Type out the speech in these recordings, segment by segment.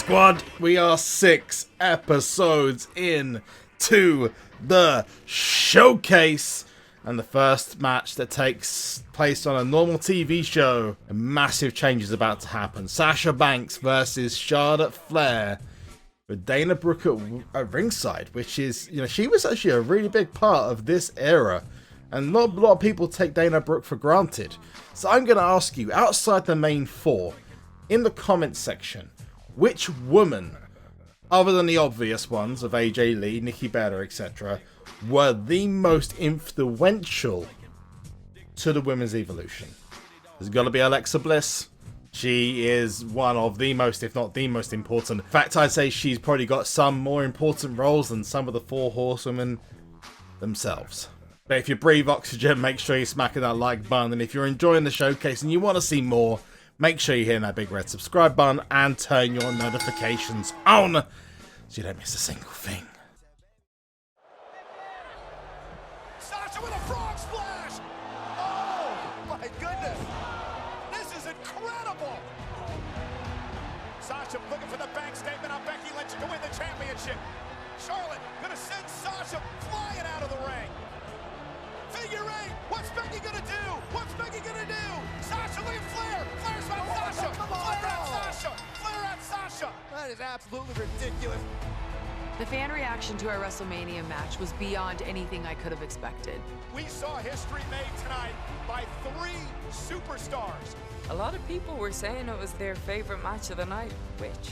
Squad, we are 6 episodes in to the showcase, and the first match that takes place on a normal TV show. A massive change is about to happen. Sasha Banks versus Charlotte Flair, with Dana Brooke at ringside, which is, you know, she was actually a really big part of this era, and a lot of people take Dana Brooke for granted. So I'm going to ask you, outside the main four, in the comments section, which woman, other than the obvious ones of AJ Lee, Nikki Bella, etc., were the most influential to the women's evolution? There's got to be Alexa Bliss. She is one of the most, if not the most important. In fact, I'd say she's probably got some more important roles than some of the four horsewomen themselves. But if you breathe oxygen, make sure you're smacking that like button. And if you're enjoying the showcase and you want to see more, make sure you hit that big red subscribe button and turn your notifications on so you don't miss a single thing. Sasha with a frog splash! Oh my goodness! This is incredible! Sasha looking for the bank statement on Becky Lynch to win the championship. Charlotte gonna send Sasha flying out of the ring. Figure eight! What's Becky gonna do? What's Becky gonna do? Sasha, look at Flair! Flair's on Sasha! Flair at Sasha! Flair at Sasha! That is absolutely ridiculous. The fan reaction to our WrestleMania match was beyond anything I could have expected. We saw history made tonight by 3 superstars. A lot of people were saying it was their favorite match of the night, which,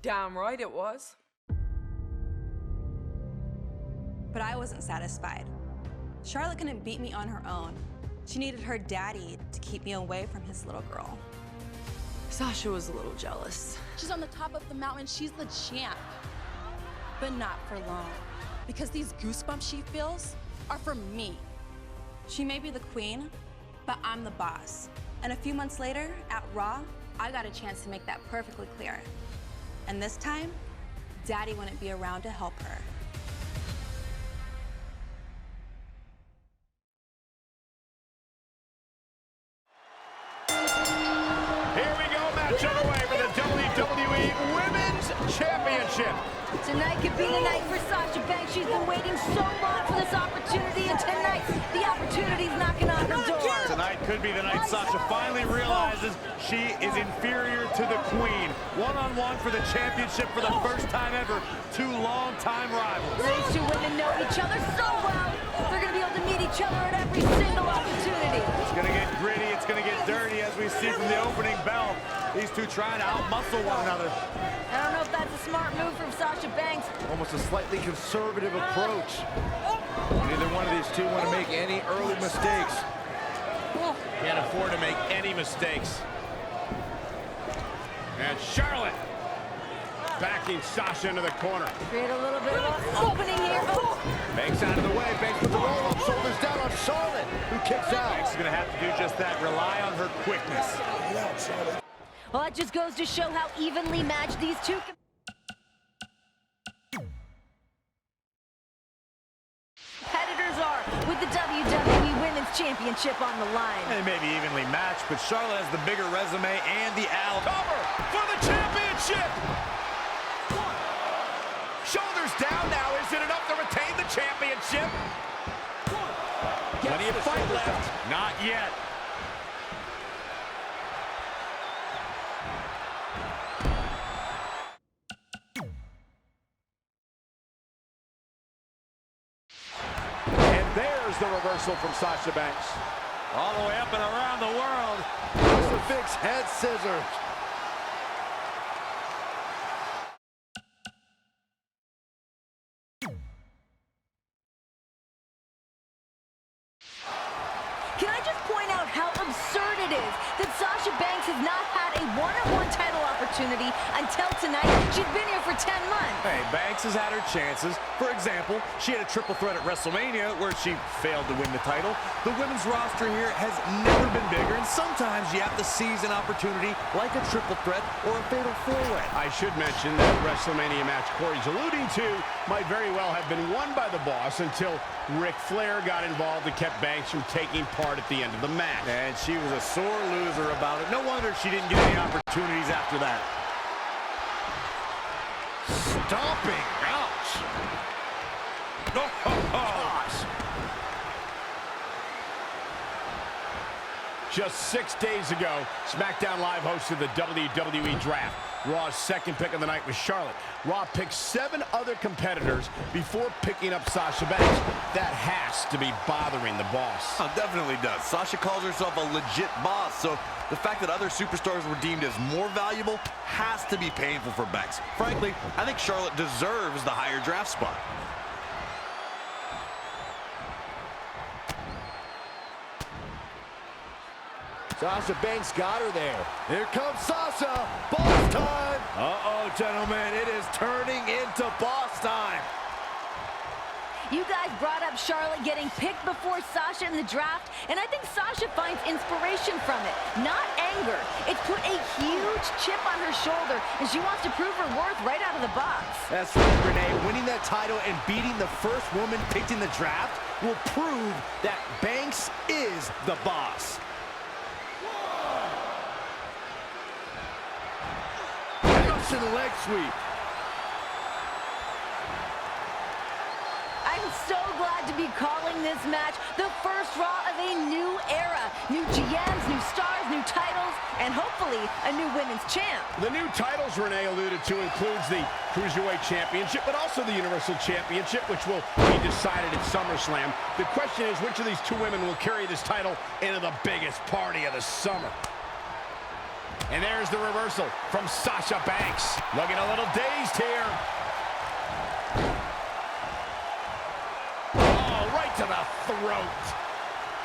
damn right it was. But I wasn't satisfied. Charlotte couldn't beat me on her own. She needed her daddy to keep me away from his little girl. Sasha was a little jealous. She's on the top of the mountain. She's the champ. But not for long. Because these goosebumps she feels are for me. She may be the queen, but I'm the boss. And a few months later, at Raw, I got a chance to make that perfectly clear. And this time, Daddy wouldn't be around to help her. Here we go, match underway for the WWE Women's Championship. Tonight could be the night for Sasha Banks. She's been waiting so long for this opportunity, and tonight, the opportunity's knocking on her door. Tonight could be the night Sasha finally realizes she is inferior to the Queen. One-on-one for the championship for the first time ever. 2 long-time rivals. These two women know each other so well. They're going to be able to meet each other at every single opportunity. It's going to get gritty. It's going to get dirty, as we see from the opening bell. These two trying to out-muscle one another. I don't know if that's a smart move from Sasha Banks. Almost a slightly conservative approach. Neither one of these two want to make any early mistakes. Can't afford to make any mistakes. And Charlotte backing Sasha into the corner. Create a little bit of an opening here. Oh. Banks out of the way. Banks with the roll-up, shoulders down on Charlotte, who kicks out. Banks is going to have to do just that. Rely on her quickness. Well, that just goes to show how evenly matched these two competitors are, with the WWE Women's Championship on the line. They may be evenly matched, but Charlotte has the bigger resume and the Cover for the championship. Shoulders down now. Is it enough to retain the championship? Plenty of fight left. Not yet. And there's the reversal from Sasha Banks. All the way up and around the world. Crucifix head scissors. Can I just point out how absurd it is that Sasha Banks has not had a one-on-one title opportunity until tonight? She's been here for 10 months. Hey, Banks has had her chances. For example, she had a triple threat at WrestleMania where she failed to win the title. The women's roster here has never been bigger, and sometimes you have to seize an opportunity like a triple threat or a fatal 4-way. I should mention that WrestleMania match Corey's alluding to might very well have been won by the boss until Ric Flair got involved and kept Banks from taking part at the end of the match. And she was a sore loser about it. No wonder she didn't get any opportunities after that. stomping. Ouch. Oh, gosh. Just 6 days ago, SmackDown Live hosted the WWE Draft. Raw's second pick of the night was Charlotte. Raw picked 7 other competitors before picking up Sasha Banks. That has to be bothering the boss. Oh, definitely does. Sasha calls herself a legit boss, so the fact that other superstars were deemed as more valuable has to be painful for Banks. Frankly, I think Charlotte deserves the higher draft spot. Sasha Banks got her there. Here comes Sasha. Boss time. Uh-oh, gentlemen. It is turning into boss time. You guys brought up Charlotte getting picked before Sasha in the draft, and I think Sasha finds inspiration from it, not anger. It's put a huge chip on her shoulder, and she wants to prove her worth right out of the box. That's right, Renee. Winning that title and beating the first woman picked in the draft will prove that Banks is the boss. To the leg sweep. I'm so glad to be calling this match the first Raw of a new era. New GMs, new stars, new titles, and hopefully a new women's champ. The new titles Renee alluded to includes the Cruiserweight Championship, but also the Universal Championship, which will be decided at SummerSlam. The question is, which of these 2 women will carry this title into the biggest party of the summer? And there's the reversal from Sasha Banks. Looking a little dazed here. Oh, right to the throat.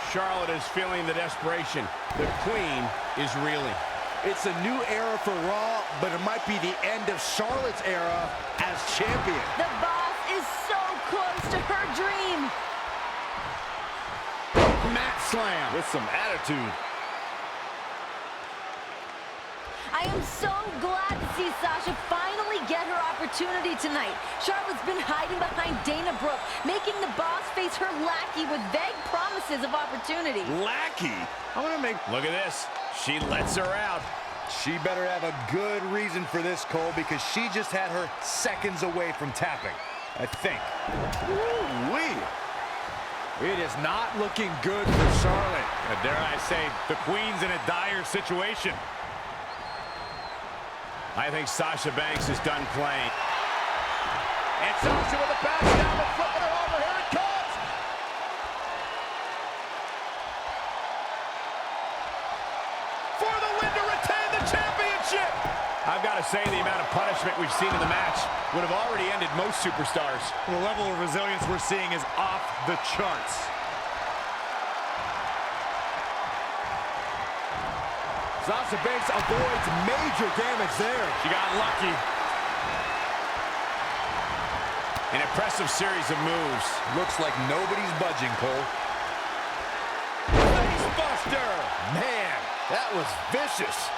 Charlotte is feeling the desperation. The queen is reeling. It's a new era for Raw, but it might be the end of Charlotte's era as champion. The boss is so close to her dream. Mat slam with some attitude. I am so glad to see Sasha finally get her opportunity tonight. Charlotte's been hiding behind Dana Brooke, making the boss face her lackey with vague promises of opportunity. Lackey? I'm gonna make... Look at this. She lets her out. She better have a good reason for this, Cole, because she just had her seconds away from tapping, I think. Woo-wee. It is not looking good for Charlotte. Dare I say, the queen's in a dire situation. I think Sasha Banks is done playing. And Sasha with a bounce down the flip of her over. Here it comes! For the win to retain the championship! I've got to say, the amount of punishment we've seen in the match would have already ended most superstars. The level of resilience we're seeing is off the charts. Sasha Banks avoids major damage there. She got lucky. An impressive series of moves. Looks like nobody's budging, Cole. Facebuster! Man, that was vicious.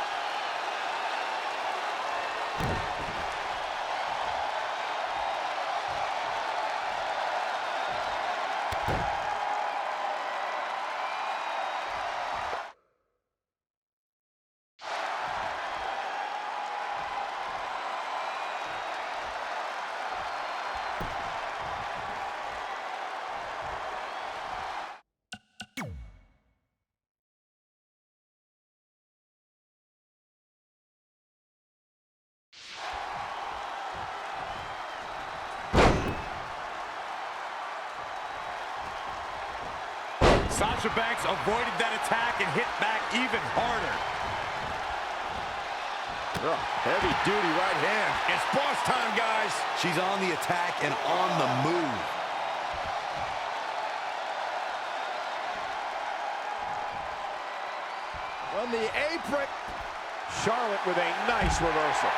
Sasha Banks avoided that attack and hit back even harder. Oh, heavy duty right hand. It's boss time, guys. She's on the attack and on the move. On the apron. Charlotte with a nice reversal.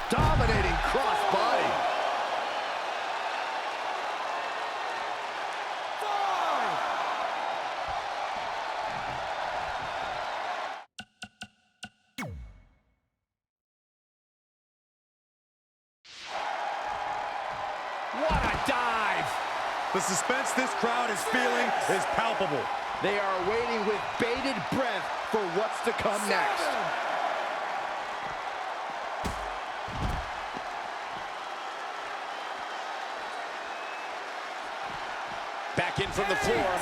Dominating cross. The suspense this crowd is feeling is palpable. They are waiting with bated breath for what's to come next. Back in from the floor.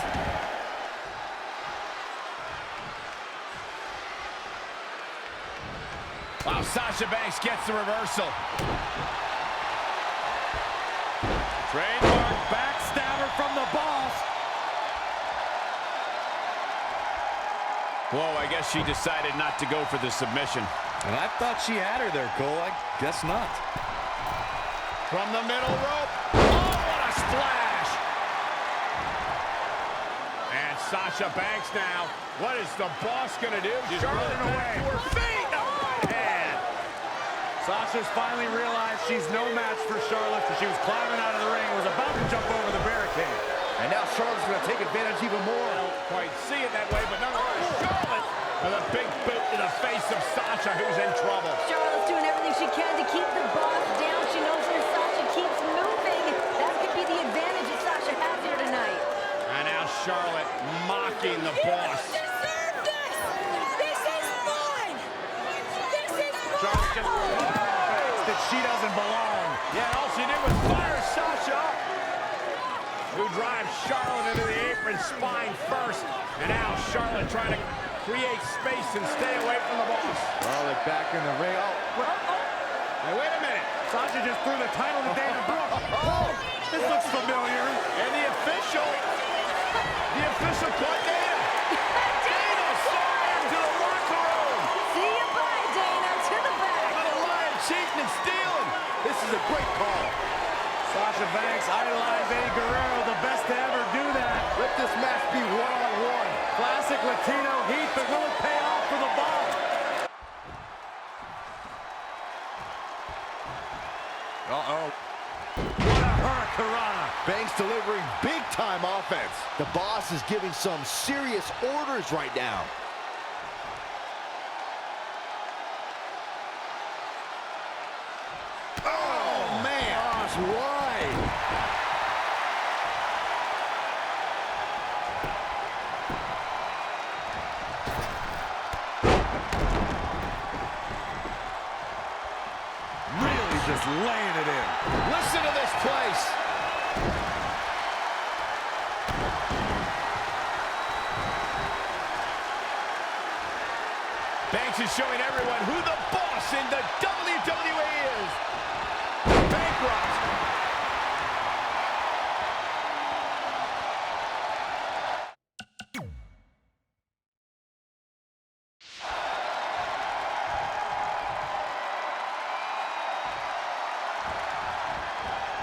Wow, Sasha Banks gets the reversal. Trademark backstabber from the boss. Whoa, I guess she decided not to go for the submission. And I thought she had her there, Cole. I guess not. From the middle rope. Oh, what a splash! And Sasha Banks now. What is the boss gonna do? She's running away. To her feet. Oh, right hand. Sasha's finally realized she's no match for Charlotte, so she was climbing out of the ring, was about to jump over the barricade. And now Charlotte's gonna take advantage even more. I don't quite see it that way, but nonetheless, Charlotte with a big boot to the face of Sasha, who's in trouble. Charlotte's doing everything she can to keep the boss down. She knows when Sasha keeps moving, that could be the advantage that Sasha has here tonight. And now Charlotte mocking the boss. Charlotte just realized that she doesn't belong. Yeah, all she did was fire Sasha up, who drives Charlotte into the apron spine first. And now Charlotte trying to create space and stay away from the boss. Charlotte back in the ring. Hey, wait a minute. Sasha just threw the title to Dana Brooke. Oh, this looks familiar. And the official caught Dana. Dana slammed to the locker room. See you, bye, Dana, to the back. Little lion cheating and stealing. This is a great call. Sasha Banks idolized Eddie Guerrero, the best to ever do that. Let this match be one-on-one. Classic Latino heat, but will it pay off for the ball? Uh-oh. What a hurricanrana. Banks delivering big-time offense. The boss is giving some serious orders right now. Oh, man. Gosh, wide. Really just laying it in. Listen to this place. Banks is showing everyone who the boss in the WWE is. Bankrupt.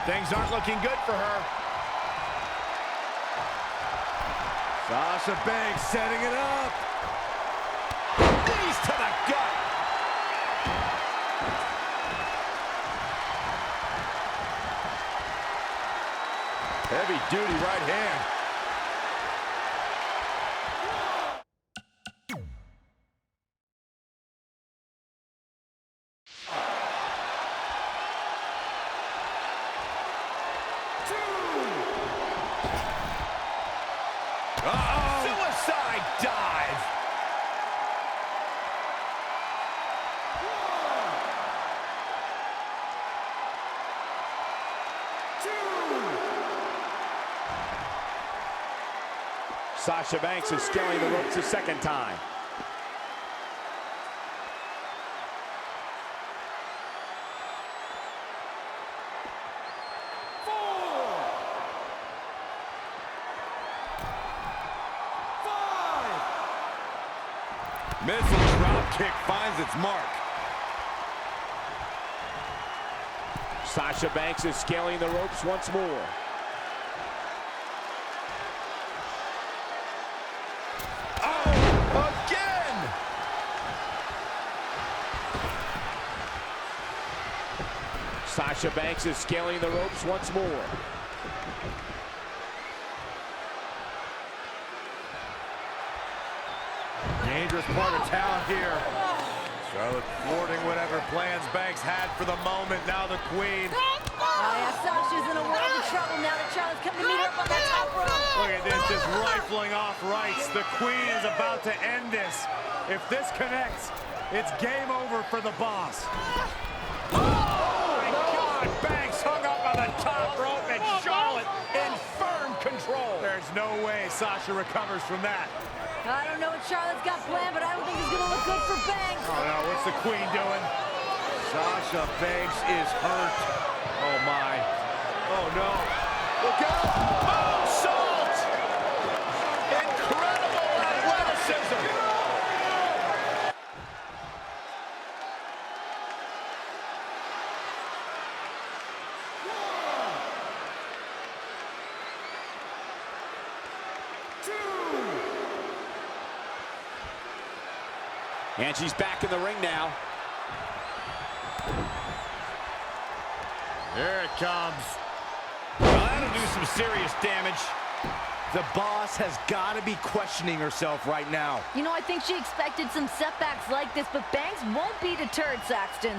Things aren't looking good for her. Sasha Banks setting it up. Knees to the gut. Heavy duty right hand. Uh-oh. Suicide dive. Sasha Banks is scaling the ropes a second time. Missile drop kick finds its mark. Sasha Banks is scaling the ropes once more. Oh, again! Sasha Banks is scaling the ropes once more. Dangerous part of town here. Charlotte thwarting whatever plans Banks had for the moment. Now the queen. Oh, yeah, Sasha's in a world of trouble now that Charlotte's coming to meet her up on that top rope. Look at this, just rifling off rights. The Queen is about to end this. If this connects, it's game over for the boss. Oh my God! Banks hung up on the top rope, and Charlotte in firm control. There's no way Sasha recovers from that. I don't know what Charlotte's got planned, but I don't think it's going to look good for Banks. Oh no, what's the Queen doing? Sasha Banks is hurt. Oh my. Oh no. Look out! Moonsault! Incredible athleticism. And she's back in the ring now. Here it comes. Well, that'll do some serious damage. The boss has got to be questioning herself right now. You know, I think she expected some setbacks like this, but Banks won't be deterred, Saxton.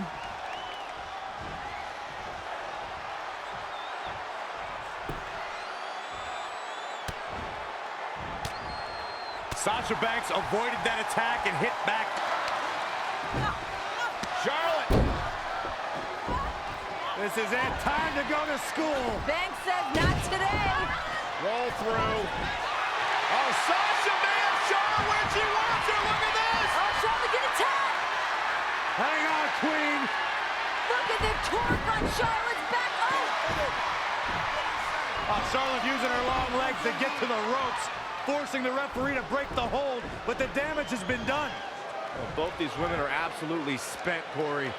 Sasha Banks avoided that attack and hit back. Charlotte. This is it. Time to go to school. Banks says not today. Roll through. Oh, Sasha may have Charlotte where she wants her. Look at this. Oh, Charlotte get attacked. Hang on, Queen. Look at the torque on Charlotte's back. Oh, Charlotte using her long legs to get to the ropes, forcing the referee to break the hold, but the damage has been done. Well, both these women are absolutely spent, Corey.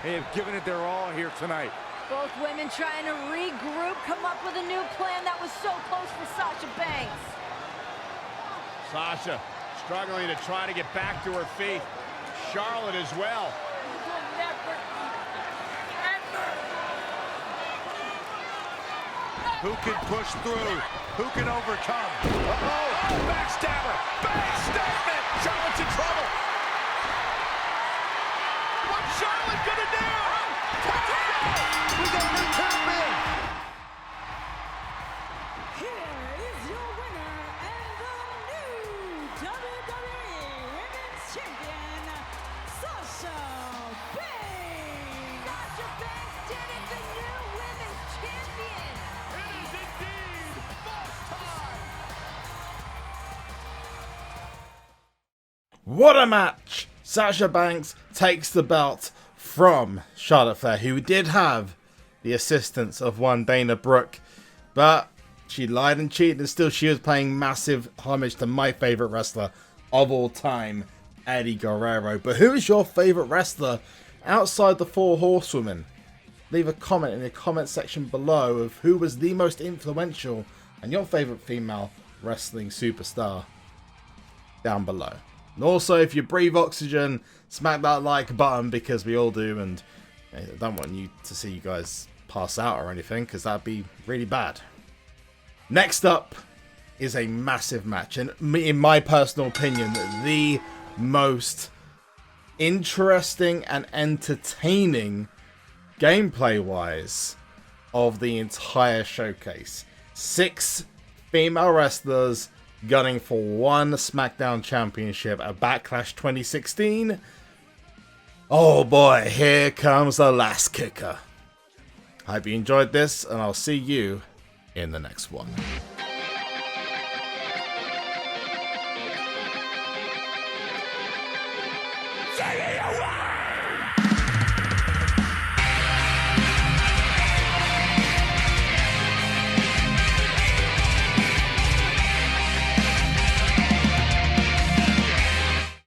They have given it their all here tonight. Both women trying to regroup, come up with a new plan that was so close for Sasha Banks. Sasha struggling to try to get back to her feet. Charlotte as well. Who can push through? Who can overcome? Oh, backstabber! Big statement! Charlotte's in trouble! What's Charlotte gonna do? We got her tap in! Here is your winner and the new WWE Women's Champion, Sasha Banks! Sasha Banks did it, the new women's champion! It is indeed boss time! What a match! Sasha Banks takes the belt from Charlotte Flair, who did have the assistance of one Dana Brooke, but she lied and cheated, and still she was paying massive homage to my favorite wrestler of all time, Eddie Guerrero. But who is your favorite wrestler outside the Four Horsewomen? Leave a comment in the comment section below of who was the most influential and your favorite female wrestling superstar down below. And also, if you breathe oxygen, smack that like button, because we all do, and I don't want you to see you guys pass out or anything, because that'd be really bad. Next up is a massive match, and in my personal opinion, the most interesting and entertaining gameplay-wise of the entire showcase. 6 female wrestlers gunning for one SmackDown Championship at Backlash 2016. Oh boy, here comes the last kicker. Hope you enjoyed this, and I'll see you in the next one. Take it away!